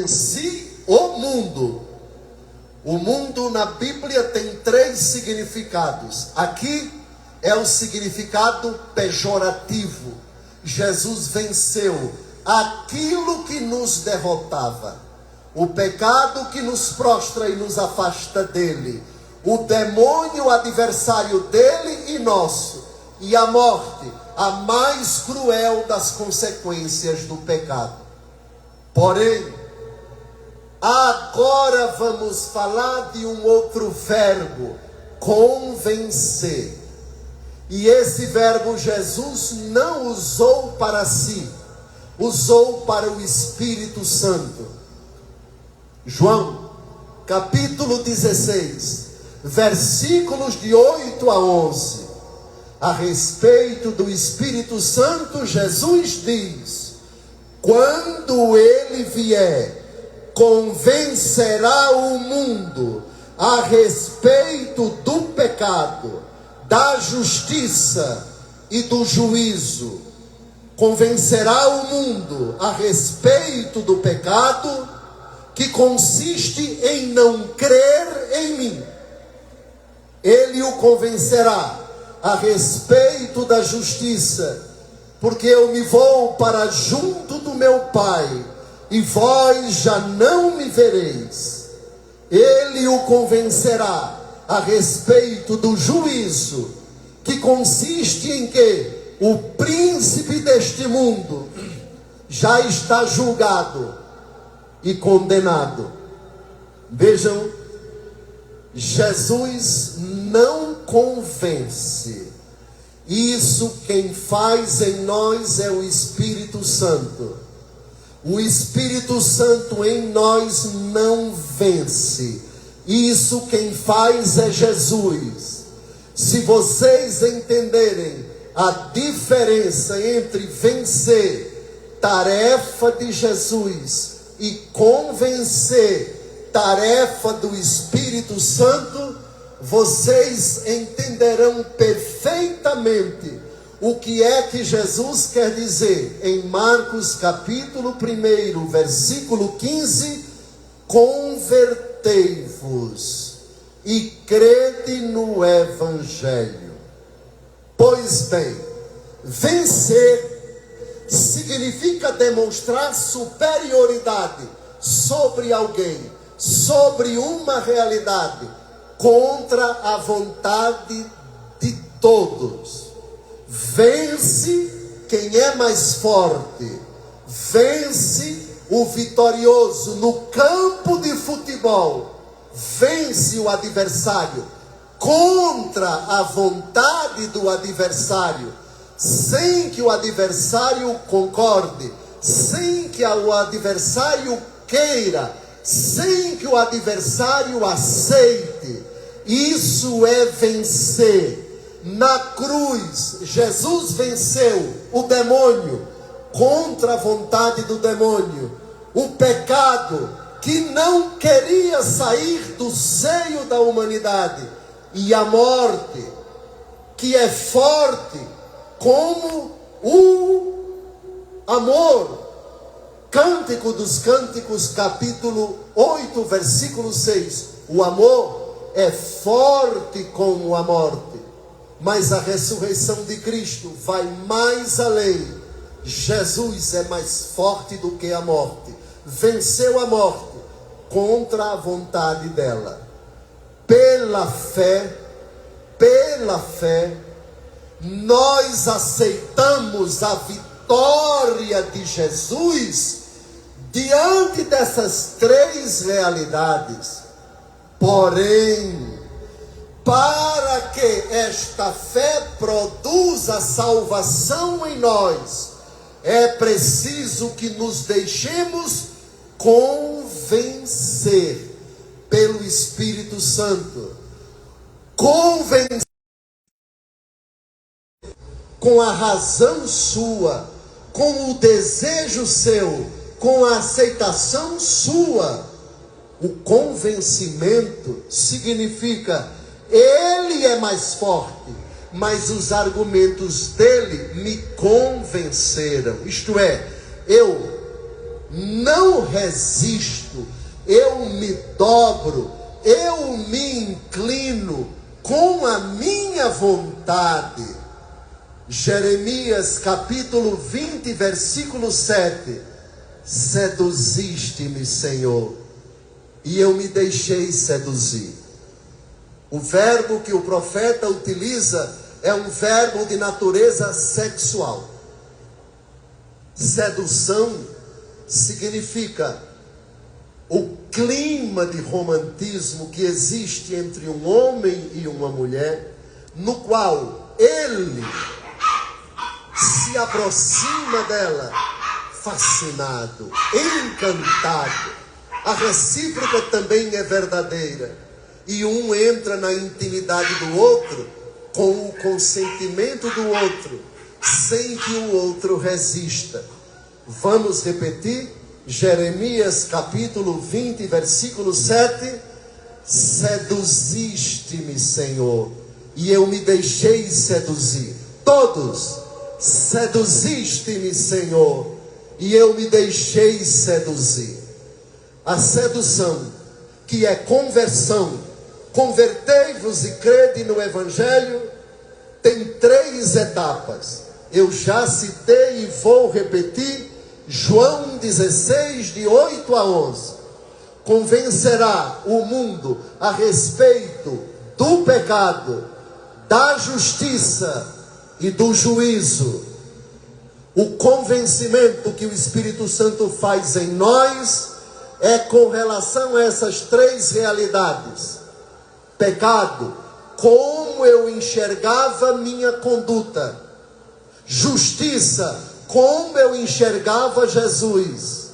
venci o mundo. O mundo na Bíblia tem 3 significados. Aqui é o significado pejorativo. Jesus venceu aquilo que nos derrotava. O pecado que nos prostra e nos afasta dele. O demônio, adversário dele e nosso. E a morte, a mais cruel das consequências do pecado. Porém, agora vamos falar de um outro verbo, convencer. E esse verbo Jesus não usou para si, usou para o Espírito Santo. João, capítulo 16, versículos de 8 a 11. A respeito do Espírito Santo, Jesus diz: quando ele vier, convencerá o mundo a respeito do pecado, da justiça e do juízo. Convencerá o mundo a respeito do pecado, que consiste em não crer em mim. Ele o convencerá a respeito da justiça, porque eu me vou para junto do meu Pai, e vós já não me vereis. Ele o convencerá a respeito do juízo, que consiste em que o príncipe deste mundo já está julgado e condenado. Vejam, Jesus não convence. Isso quem faz em nós é o Espírito Santo. O Espírito Santo em nós não vence. Isso quem faz é Jesus. Se vocês entenderem a diferença entre vencer, tarefa de Jesus, e convencer, tarefa do Espírito Santo, vocês entenderão perfeitamente o que é que Jesus quer dizer em Marcos capítulo 1, versículo 15: convertei-vos e crede no Evangelho. Pois bem, vencer significa demonstrar superioridade sobre alguém, sobre uma realidade, contra a vontade de todos. Vence quem é mais forte, vence o vitorioso no campo de futebol, vence o adversário contra a vontade do adversário, sem que o adversário concorde, sem que o adversário queira, sem que o adversário aceite. Isso é vencer. Na cruz, Jesus venceu o demônio contra a vontade do demônio, o pecado que não queria sair do seio da humanidade, e a morte que é forte como o amor. Cântico dos Cânticos, capítulo 8, versículo 6. O amor é forte como a morte, mas a ressurreição de Cristo vai mais além. Jesus é mais forte do que a morte. Venceu a morte contra a vontade dela. Pela fé, nós aceitamos a vitória de Jesus diante dessas 3 realidades. Porém, para que esta fé produza salvação em nós, é preciso que nos deixemos convencer pelo Espírito Santo. Convencer com a razão sua, com o desejo seu, com a aceitação sua. O convencimento significa: ele é mais forte, mas os argumentos dele me convenceram. Isto é, eu não resisto, eu me dobro, eu me inclino com a minha vontade. Jeremias capítulo 20, versículo 7. Seduziste-me, Senhor, e eu me deixei seduzir. O verbo que o profeta utiliza é um verbo de natureza sexual. Sedução significa o clima de romantismo que existe entre um homem e uma mulher, no qual ele se aproxima dela fascinado, encantado. A recíproca também é verdadeira, e um entra na intimidade do outro com o consentimento do outro, sem que o outro resista. Vamos repetir? Jeremias capítulo 20, versículo 7. Seduziste-me, Senhor, e eu me deixei seduzir. Todos, seduziste-me, Senhor, e eu me deixei seduzir. A sedução, que é conversão, convertei-vos e crede no Evangelho, tem 3 etapas. Eu já citei e vou repetir. João 16, de 8 a 11. Convencerá o mundo a respeito do pecado, da justiça e do juízo. O convencimento que o Espírito Santo faz em nós é com relação a essas 3 realidades. Pecado, como eu enxergava minha conduta. Justiça, como eu enxergava Jesus.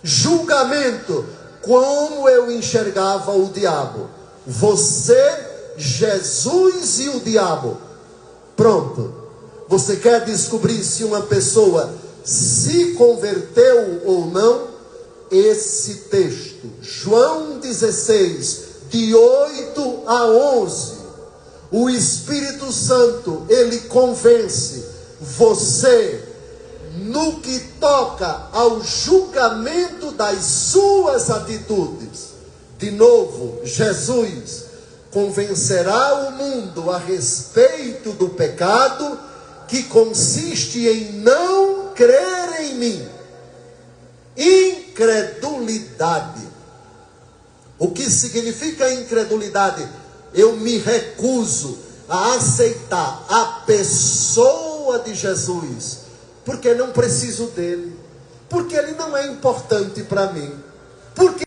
Julgamento, como eu enxergava o diabo. Você, Jesus e o diabo. Pronto. Você quer descobrir se uma pessoa se converteu ou não? Esse texto, João 16, de 8 a 11. O Espírito Santo, ele convence você no que toca ao julgamento das suas atitudes. De novo, Jesus convencerá o mundo a respeito do pecado, que consiste em não crer em mim. Incredulidade. O que significa incredulidade? Eu me recuso a aceitar a pessoa de Jesus, porque não preciso dele, porque ele não é importante para mim, porque